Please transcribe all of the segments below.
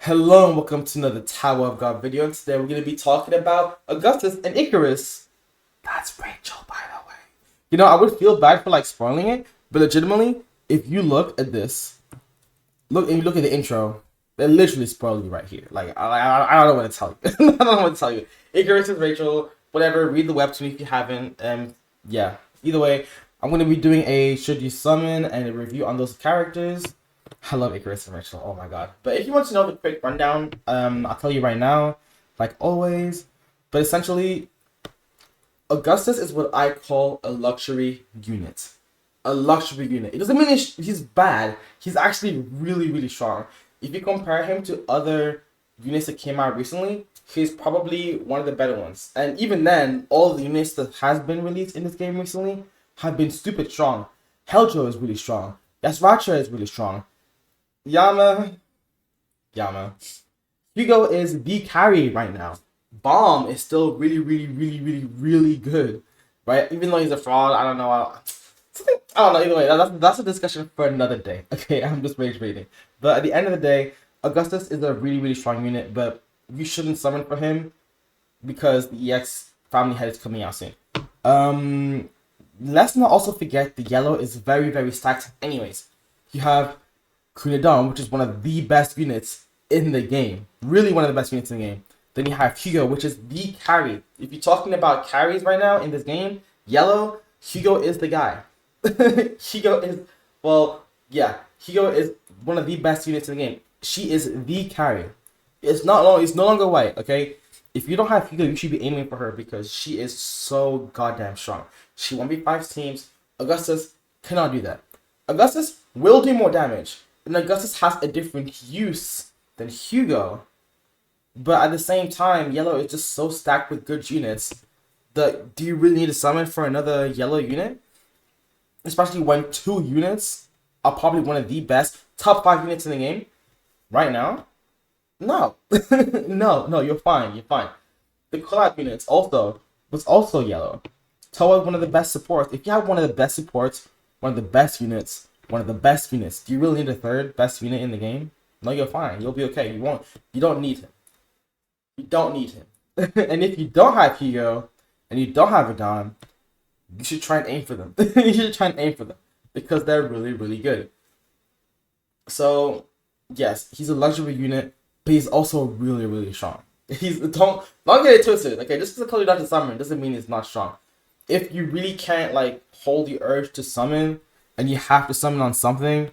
Hello and welcome to another Tower of God video, and today we're going to be talking about Augustus and Icarus. That's Rachel, by the way. I would feel bad for spoiling it, but legitimately, if you look at this, and you look at the intro, they literally spoil you right here. I don't know what to tell you. I don't know what to tell you. Icarus is Rachel, whatever, read the webtoon if you haven't, and yeah. Either way, I'm going to be doing a should you summon and a review on those characters. I love Icarus and Rachel. Oh my god. But if you want to know the quick rundown, I'll tell you right now, like always. But essentially, Augustus is what I call a luxury unit. A luxury unit. It doesn't mean he's bad. He's actually really, really strong. If you compare him to other units that came out recently, he's probably one of the better ones. And even then, all the units that has been released in this game recently have been stupid strong. Heljo is really strong. Yasracha is really strong. Yama. Hugo is the carry right now. Bomb is still really, really, really, really, really good, right? Even though he's a fraud, I don't know. I don't know. Either way, that's a discussion for another day. Okay, I'm just rage baiting. But at the end of the day, Augustus is a really, really strong unit, but you shouldn't summon for him because the EX family head is coming out soon. Let's not also forget the yellow is very, very stacked. Anyways, you have Kunadon, which is one of the best units in the game. Really one of the best units in the game. Then you have Hugo, which is the carry. If you're talking about carries right now in this game, yellow, Hugo is the guy. Hugo is one of the best units in the game. She is the carry. It's no longer white, okay? If you don't have Hugo, you should be aiming for her because she is so goddamn strong. She 1v5 teams. Augustus cannot do that. Augustus will do more damage. And Augustus has a different use than Hugo. But at the same time, yellow is just so stacked with good units that do you really need to summon for another yellow unit? Especially when two units are probably one of the best top 5 units in the game right now? No. No, you're fine. The collab units was also yellow. Toa is one of the best supports. If you have one of the best supports, one of the best units, do you really need a third best unit in the game? No, you're fine. You'll be okay. You don't need him. And if you don't have Hugo and you don't have Adon, you should try and aim for them. Because they're really, really good. So, yes, he's a luxury unit, but he's also really, really strong. Don't get it twisted, okay? Just because I told you not to summon doesn't mean he's not strong. If you really can't hold the urge to summon and you have to summon on something,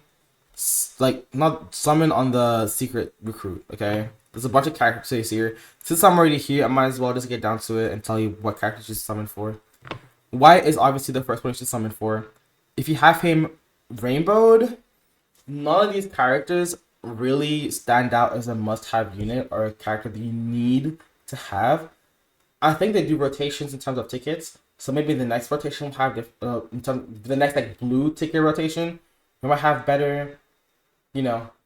not summon on the secret recruit, okay? There's a bunch of characters here. Since I'm already here, I might as well just get down to it and tell you what characters you should summon for. White is obviously the first one you should summon for. If you have him rainbowed, none of these characters really stand out as a must-have unit or a character that you need to have. I think they do rotations in terms of tickets. So maybe the next rotation will have the next blue ticket rotation. We might have better,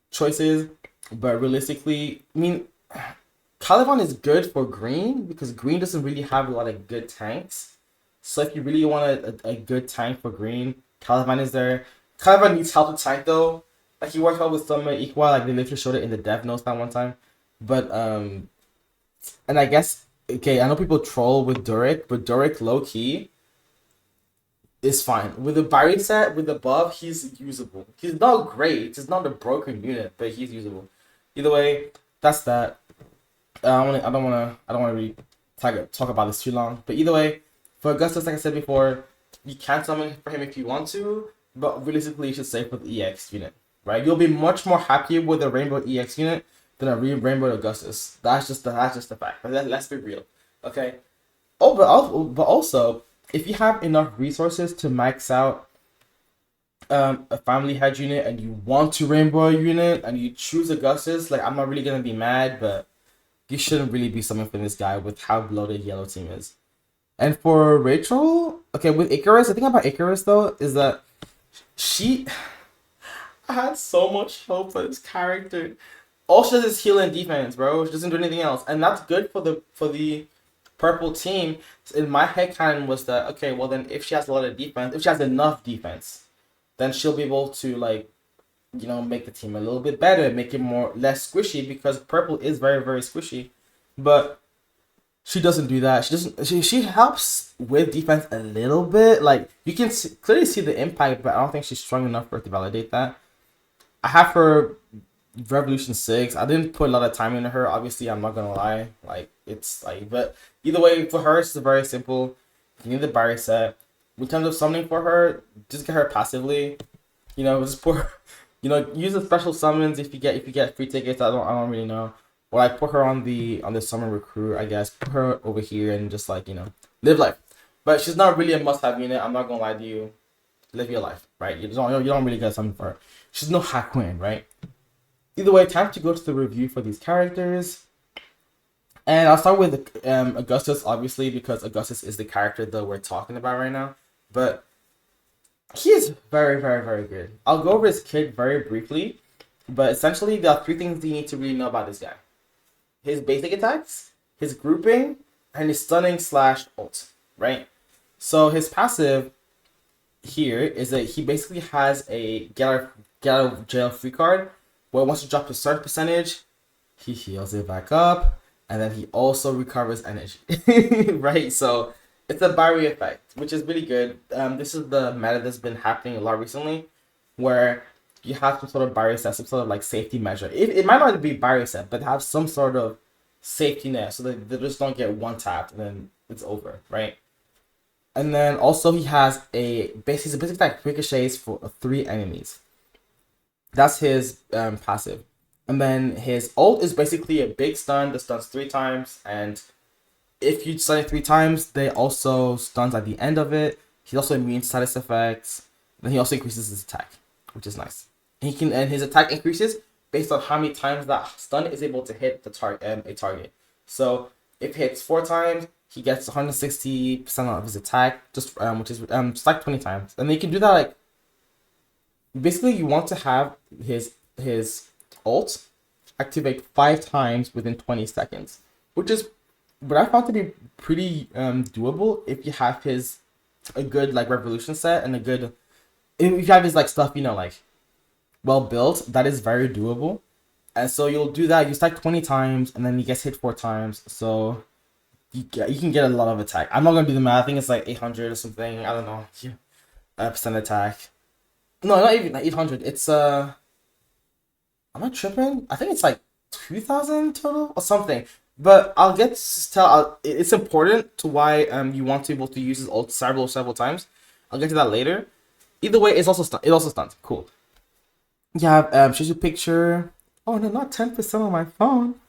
choices. But realistically, I mean, Caliban is good for green because green doesn't really have a lot of good tanks. So if you really want a good tank for green, Caliban is there. Caliban needs help to tank though. He worked well with some Equa, they literally showed it in the dev notes that one time. But and I guess I know people troll with Durick, but Durick low key is fine. With the Barry set, with the buff, he's usable. He's not great. He's not a broken unit, but he's usable. Either way, that's that. I don't wanna really talk about this too long. But either way, for Augustus, like I said before, you can summon for him if you want to, but realistically, you should save with the EX unit, right? You'll be much more happier with a Rainbow EX unit than a Rainbow Augustus. That's just the fact. But let's be real, okay? But also, if you have enough resources to max out a family head unit and you want to rainbow a unit and you choose Augustus, I'm not really gonna be mad, but you shouldn't really be summoning for this guy with how bloated yellow team is. And for Rachel, okay, with Icarus, the thing about Icarus though is that I had so much hope for this character. All she does is heal and defense, bro. She doesn't do anything else, and that's good for the purple team. In my head canon was that, okay, well then if she has a lot of defense, if she has enough defense, then she'll be able to make the team a little bit better, make it less squishy, because purple is very, very squishy. But she doesn't do that. She doesn't. She helps with defense a little bit. Like, you can clearly see the impact, but I don't think she's strong enough for it to validate that. I have her Revolution 6. I didn't put a lot of time into her. Obviously, I'm not gonna lie. Like, it's like, but either way, for her, it's very simple. You need the barrier set. In terms of summoning for her, just get her passively. Just put, use the special summons if you get free tickets. I don't really know. Or like put her on the summon recruit, I guess. Put her over here and just like, live life. But she's not really a must-have unit. I'm not gonna lie to you. Live your life, right? You don't really get something for her. She's no hack queen, right? Either way, time to go to the review for these characters. And I'll start with Augustus, obviously, because Augustus is the character that we're talking about right now. But he is very, very, very good. I'll go over his kit very briefly. But essentially, there are 3 things you need to really know about this guy. His basic attacks, his grouping, and his stunning / ult, right? So his passive here is that he basically has a get out of jail free card, where once you drop a certain percentage, he heals it back up, and then he also recovers energy, right? So it's a barrier effect, which is really good. This is the meta that's been happening a lot recently, where you have some sort of barrier set, some sort of like safety measure. It might not be barrier set, but have some sort of safety net so that they just don't get one tapped and then it's over, right? And then also he has a basic attack ricochets for 3 enemies. That's his passive. And then his ult is basically a big stun that stuns 3 times, and if you stun it 3 times, they also stuns at the end of it. He's also immune to status effects. Then he also increases his attack, which is nice. And his attack increases based on how many times that stun is able to hit a target. So if it hits 4 times, he gets 160% of his attack, which is just like 20 times. And you can do that like, basically you want to have his ult activate 5 times within 20 seconds, which is what I found to be pretty doable if you have a good like revolution set and if you have his like stuff, like well built. That is very doable. And so you'll do that, you stack 20 times, and then he gets hit 4 times, so you can get a lot of attack. I'm not gonna do the math. I think it's like 800 or something. I don't know. Percent attack. No, not even 800. It's am I tripping? I think it's like 2,000 total or something. But I'll get to tell. It's important to why you want to be able to use his ult several times. I'll get to that later. Either way, it also stuns. Cool. You have Shinsu picture. Oh no, not 10% on my phone.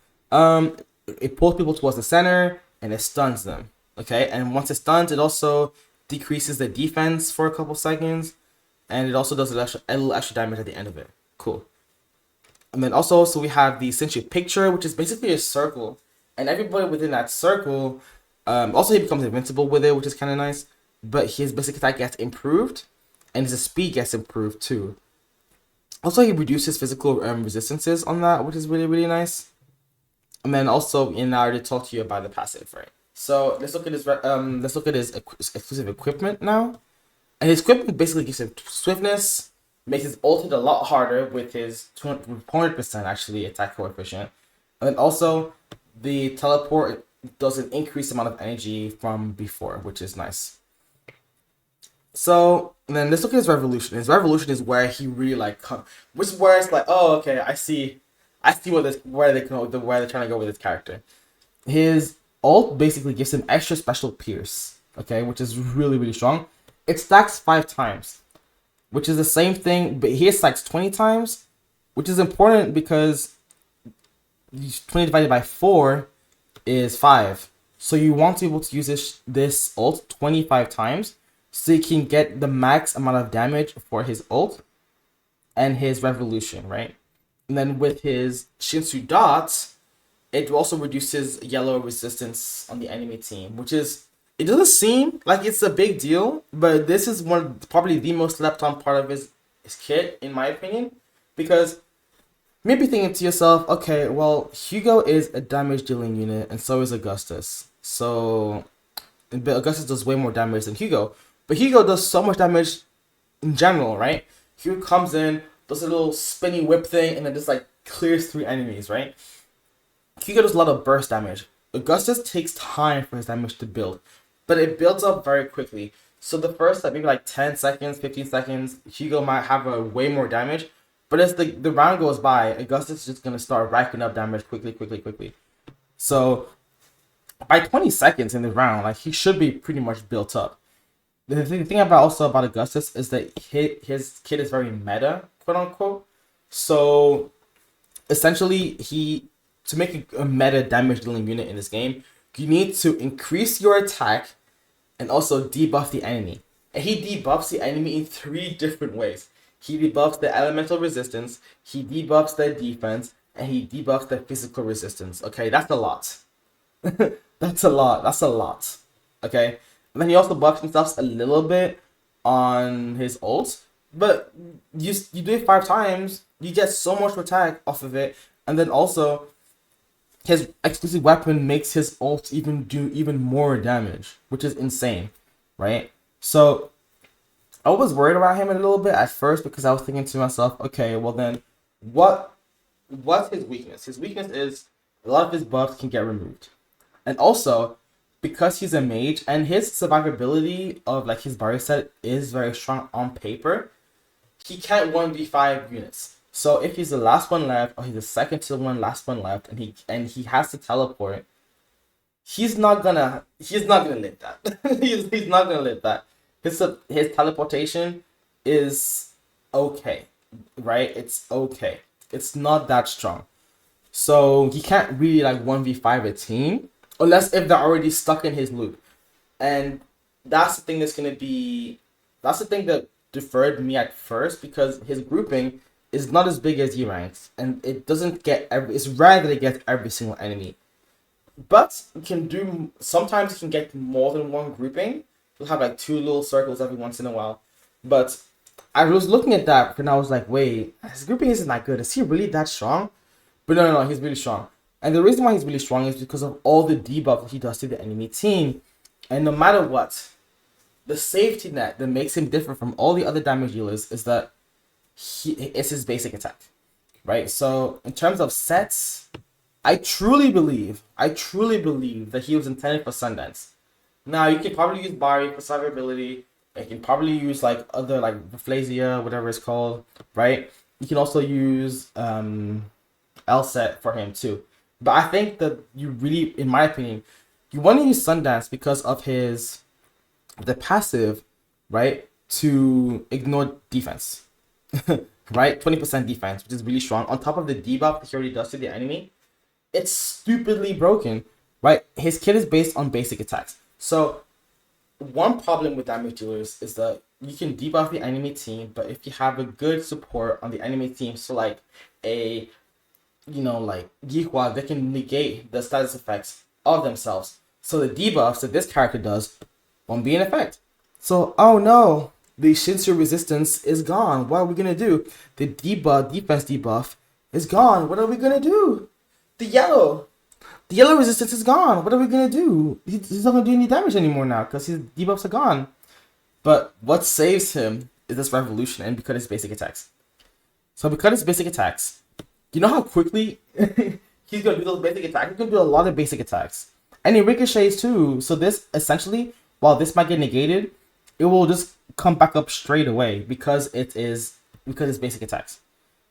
It pulls people towards the center and it stuns them. Okay, and once it stuns, it also decreases the defense for a couple seconds, and it also does a little extra damage at the end of it. Cool. And then also, so we have the Shinsu picture, which is basically a circle, and everybody within that circle, also he becomes invincible with it, which is kind of nice. But his basic attack gets improved, and his speed gets improved too. Also, he reduces physical resistances on that, which is really, really nice. And then also, I already talked to you about the passive, right? So let's look at his exclusive equipment now. And his equipment basically gives him swiftness, makes his ult hit a lot harder with his 200% actually attack coefficient. And then also, the teleport does an increased amount of energy from before, which is nice. So then let's look at his revolution. His revolution is where he really which is where it's like, oh, okay, I see where they're trying to go with this character. His ult basically gives him extra special pierce, okay, which is really, really strong. It stacks 5 times, which is the same thing, but here it stacks 20 times, which is important because 20 divided by 4 is 5. So you want to be able to use this ult 25 times, so you can get the max amount of damage for his ult and his revolution, right? And then with his Shinsu dots, it also reduces yellow resistance on the enemy team, which is, it doesn't seem like it's a big deal, but this is probably the most slept on part of his kit, in my opinion, because maybe thinking to yourself, okay, well, Hugo is a damage dealing unit, and so is Augustus. But Augustus does way more damage than Hugo. But Hugo does so much damage in general, right? Hugo comes in, does a little spinny whip thing, and then just like clears through enemies, right? Hugo does a lot of burst damage. Augustus takes time for his damage to build, but it builds up very quickly. So the first, like maybe like 10 seconds, 15 seconds, Hugo might have a way more damage. But as the round goes by, Augustus is just going to start racking up damage quickly. So by 20 seconds in the round, like he should be pretty much built up. The thing about Augustus is that his kit is very meta, quote unquote. So essentially, to make a meta damage dealing unit in this game, you need to increase your attack and also debuff the enemy. And he debuffs the enemy in 3 different ways. He debuffs the elemental resistance, he debuffs the defense, and he debuffs the physical resistance. Okay, that's a lot. That's a lot. Okay? And then he also buffs himself a little bit on his ult. But you do it 5 times, you get so much attack off of it. And then also, his exclusive weapon makes his ult do even more damage, which is insane, right? So I was worried about him a little bit at first because I was thinking to myself, okay, well then, what's his weakness? His weakness is a lot of his buffs can get removed, and also because he's a mage and his survivability of like his barrier set is very strong on paper, he can't 1v5 units. So if he's the last one left, or he's the second to one last one left, and he has to teleport, he's not gonna live that. he's not gonna live that. His teleportation is okay, right? It's okay. It's not that strong. So he can't really like 1v5 a team unless if they're already stuck in his loop. And that's the thing that's the thing that deferred me at first, because his grouping is not as big as E-ranks, and it doesn't get it's rare that it gets every single enemy. But sometimes you can get more than one grouping. You'll have like 2 little circles every once in a while. But I was looking at that and I was like, wait, his grouping isn't that good. Is he really that strong? But no, he's really strong. And the reason why he's really strong is because of all the debuff that he does to the enemy team. And no matter what, the safety net that makes him different from all the other damage dealers is that it's his basic attack. Right? So in terms of sets, I truly believe that he was intended for Sundance. Now, you can probably use Bari for survivability. You can probably use like other like Rafflesia, whatever it's called, right? You can also use L-Set for him too. But I think that you really, in my opinion, you want to use Sundance because of the passive, right? To ignore defense, right? 20% defense, which is really strong. On top of the debuff that he already does to the enemy, it's stupidly broken, right? His kit is based on basic attacks. So, one problem with damage dealers is that you can debuff the enemy team, but if you have a good support on the enemy team, so like like Yihua, they can negate the status effects of themselves. So the debuffs that this character does won't be in effect. So, oh no, the Shinsu resistance is gone. What are we gonna do? The defense debuff is gone. What are we gonna do? The yellow resistance is gone. What are we gonna do? He's not gonna do any damage anymore now because his debuffs are gone. But what saves him is this revolution, and because his basic attacks. So because his basic attacks, you know how quickly he's gonna do those basic attacks? He's gonna do a lot of basic attacks. And he ricochets too. So this essentially, while this might get negated, it will just come back up straight away because it's basic attacks.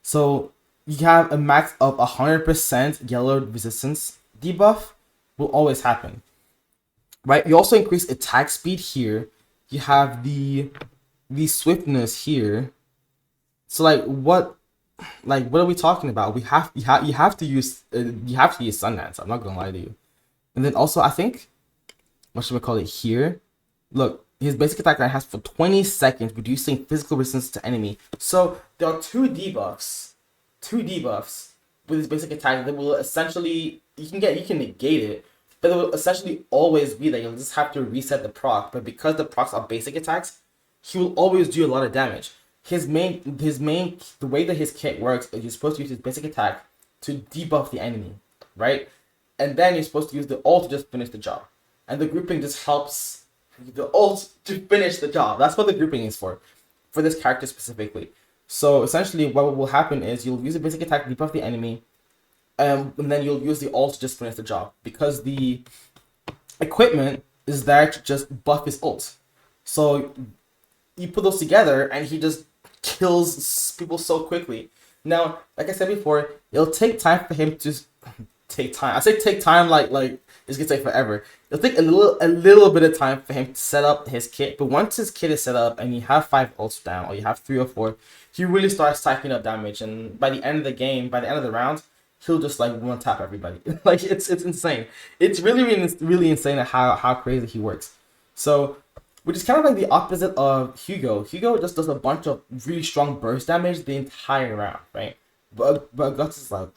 So you have a max of 100% yellow resistance debuff will always happen, right? You also increase attack speed here. You have the swiftness here. So what are we talking about? You have to use Sundance. I'm not gonna lie to you. And then also I think, what should we call it here? Look, his basic attack has for 20 seconds, reducing physical resistance to enemy. So there are two debuffs with his basic attack that will essentially, you can negate it, but it will essentially always be there. You'll just have to reset the proc. But because the procs are basic attacks, he will always do a lot of damage. The way that his kit works is you're supposed to use his basic attack to debuff the enemy, right? And then you're supposed to use the ult to just finish the job. And the grouping just helps the ult to finish the job. That's what the grouping is for this character specifically. So essentially, what will happen is you'll use a basic attack, debuff the enemy, and then you'll use the ult to just finish the job because the equipment is there to just buff his ult. So you put those together, and he just kills people so quickly. Now, like I said before, it'll take time for him to take time. I say take time like it's gonna take forever. It'll take a little bit of time for him to set up his kit. But once his kit is set up and you have 5 ults down, or you have 3 or 4, he really starts stacking up damage. And by the end of the game, by the end of the round, he'll just like one tap everybody. Like it's insane. It's really insane at how crazy he works. So, which is kind of like the opposite of Hugo. Hugo just does a bunch of really strong burst damage the entire round, right? But Guts is like,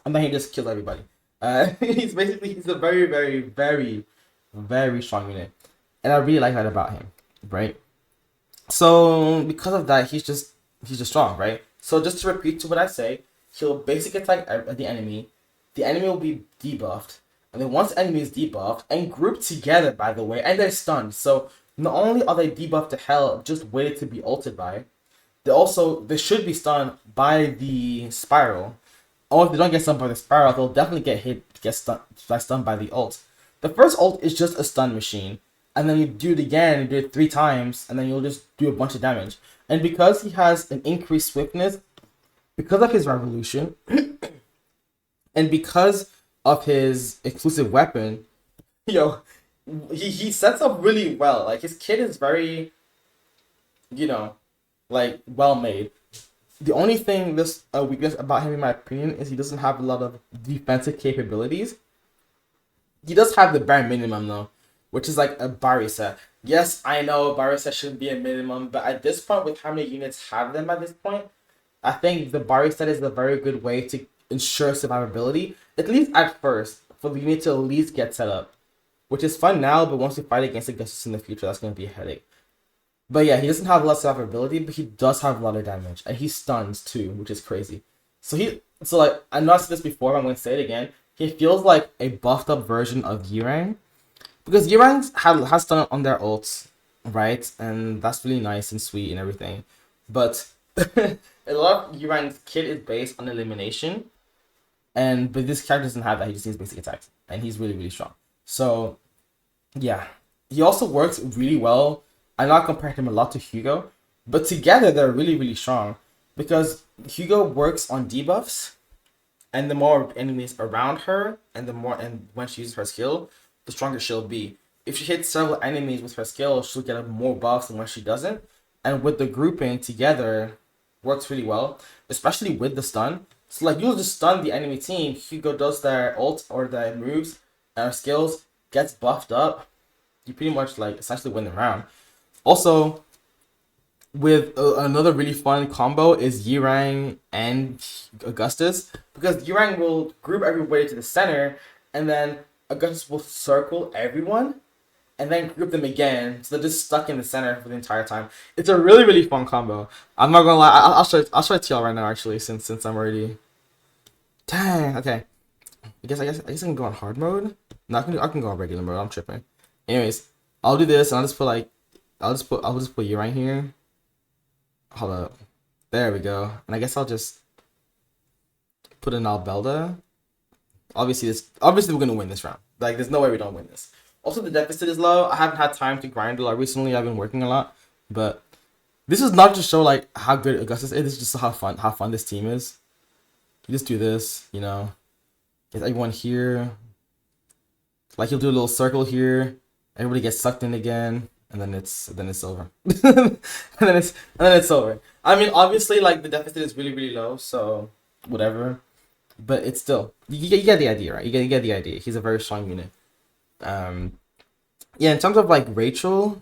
and then he just kills everybody. He's a very strong unit, and I really like that about him, right? So because of that, he's just strong, right? So just to repeat to what I say, he'll basic attack the enemy will be debuffed, and then once the enemy is debuffed and grouped together, by the way, and they're stunned. So not only are they debuffed to hell, just waited to be ulted by, they should be stunned by the spiral. Or if they don't get stunned by the spiral, they'll definitely get stunned by the ult. The first ult is just a stun machine, and then you do it again, you do it 3 times, and then you'll just do a bunch of damage. And because he has an increased swiftness, because of his revolution, and because of his exclusive weapon, he sets up really well. Like, his kit is very, like, well made. The only thing weakness about him, in my opinion, is he doesn't have a lot of defensive capabilities. He does have the bare minimum, though, which is like a Bari set. Yes, I know Bari set shouldn't be a minimum, but at this point, with how many units have them at this point, I think the Bari set is a very good way to ensure survivability, at least at first, for the unit to at least get set up. Which is fun now, but once we fight against Augustus in the future, that's going to be a headache. But yeah, he doesn't have a lot of survivability, but he does have a lot of damage. And he stuns too, which is crazy. So like, I know I said this before, but I'm going to say it again. He feels like a buffed up version of Yurang. Because Yurang has stun on their ults, right? And that's really nice and sweet and everything. But a lot of Yurang's kit is based on elimination. But this character doesn't have that. He just needs basic attacks. And he's really, really strong. So, yeah. He also works really well. I'm not comparing him a lot to Hugo, but together they're really, really strong because Hugo works on debuffs, and the more enemies around her, and when she uses her skill, the stronger she'll be. If she hits several enemies with her skill, she'll get more buffs than when she doesn't. And with the grouping together, works really well, especially with the stun. So like, you'll just stun the enemy team. Hugo does their ult or their moves and skills, gets buffed up. You pretty much like essentially win the round. Also, with another really fun combo is Yurang and Augustus, because Yurang will group everybody to the center, and then Augustus will circle everyone, and then group them again, so they're just stuck in the center for the entire time. It's a really, really fun combo. I'm not gonna lie, I'll show it to y'all right now, actually, since I'm already. Dang. Okay. I guess I can go on hard mode. No, I can go on regular mode. I'm tripping. Anyways, I'll do this, and I'll just put Yurang here. Hold up. There we go. And I guess I'll just put in Albelda. Obviously we're gonna win this round. Like, there's no way we don't win this. Also, the deficit is low. I haven't had time to grind a lot recently. I've been working a lot, but this is not to show like how good Augustus is. This is just how fun this team is. You just do this, get everyone here. Like, you'll do a little circle here. Everybody gets sucked in again. And then it's over. and then it's over. I mean, obviously, like, the deficit is really, really low, so whatever. But it's still, you get the idea, right? You get the idea. He's a very strong unit. Yeah. In terms of like Rachel's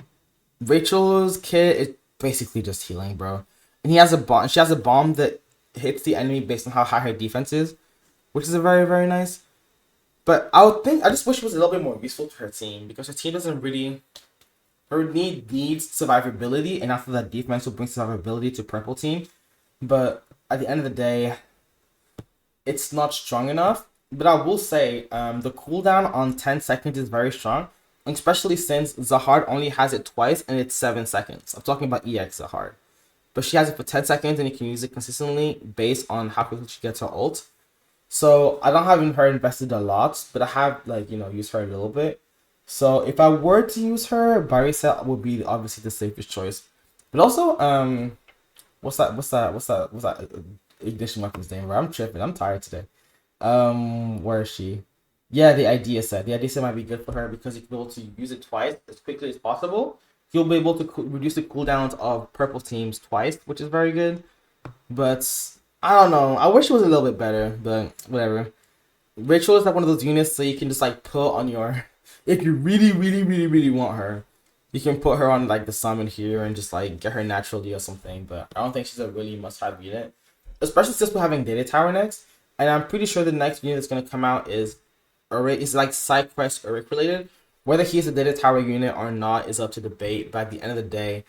kit is basically just healing, bro. And she has a bomb that hits the enemy based on how high her defense is, which is a very, very nice. But I just wish it was a little bit more useful to her team, because her team doesn't really. Her needs survivability, and after that, defense will bring survivability to purple team. But at the end of the day, it's not strong enough. But I will say, the cooldown on 10 seconds is very strong, especially since Zahard only has it twice, and it's 7 seconds. I'm talking about EX Zahard. but she has it for 10 seconds and you can use it consistently based on how quickly she gets her ult. So I don't have her invested a lot, but I have like, you know, used her a little bit. So if I were to use her, Barry set would be obviously the safest choice. But also, what's that ignition weapon's name? I'm tripping. I'm tired today. Where is she? Yeah, the idea set. The idea set might be good for her because you can be able to use it twice as quickly as possible. You'll be able to reduce the cooldowns of purple teams twice, which is very good. But I don't know. I wish it was a little bit better, but whatever. Rachel is like one of those units so you can just like put on your, if you really want her, you can put her on like the summon here and just like get her naturally or something. But I don't think she's a really must-have unit, especially since we're having Data Tower next. And I'm pretty sure the next unit that's gonna come out is Urich. It's like side quest Urich related. Whether he's a Data Tower unit or not is up to debate. But at the end of the day,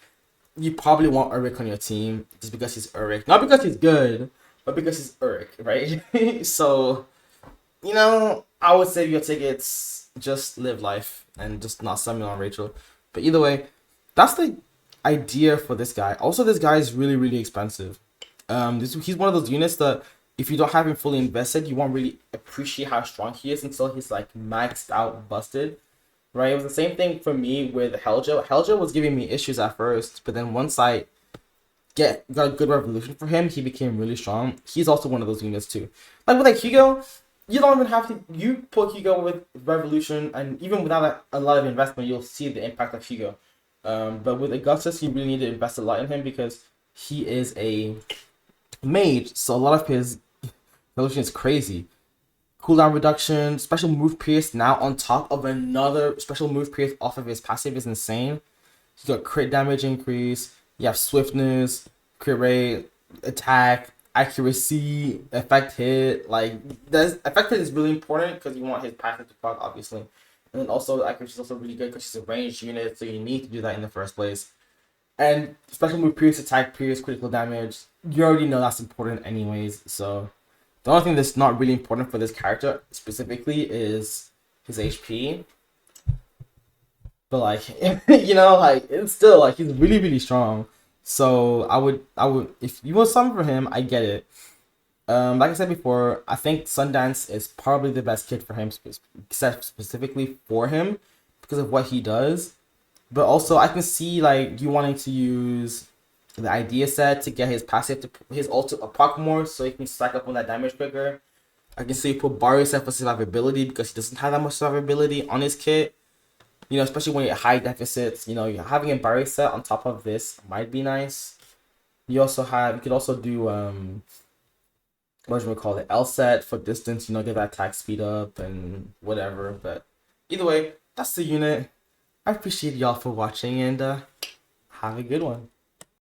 you probably want Urich on your team just because he's Urich, not because he's good, but because he's Urich, right? So, you know, I would save your tickets, just live life, and just not summon on Rachel. But either way, that's the idea for this guy. Also, this guy is really expensive. He's one of those units that if you don't have him fully invested, you won't really appreciate how strong he is until he's like maxed out, busted. Right, it was the same thing for me with Helja. Helja was giving me issues at first, but then once I got a good revolution for him, he became really strong. He's also one of those units too. Like with like Hugo, you don't even have to. You put Hugo with revolution, and even without a lot of investment, you'll see the impact of Hugo. But with Augustus, you really need to invest a lot in him because he is a mage, so a lot of his revolution is crazy. Cooldown reduction, special move pierce now on top of another special move pierce off of his passive is insane. You got crit damage increase, you have swiftness, crit rate, attack, accuracy, effect hit. Like, effect hit is really important because you want his passive to proc, obviously. And then also, accuracy is also really good because she's a ranged unit, so you need to do that in the first place. And special move pierce, attack pierce, critical damage, you already know that's important anyways, so. The only thing that's not really important for this character specifically is his HP. But like, you know, like it's still like he's really strong. So I would if you want something for him, I get it. Like I said before, I think Sundance is probably the best kit for him, set specifically for him because of what he does. But also, I can see like you wanting to use the idea set to get his passive to his ult to proc more so he can stack up on that damage quicker. I can see you put Barry set for survivability because he doesn't have that much survivability on his kit. You know, especially when you're high deficits, you know, having a Barry set on top of this might be nice. You could also do what do we call it? L set for distance, you know, get that attack speed up and whatever. But either way, that's the unit. I appreciate y'all for watching and have a good one.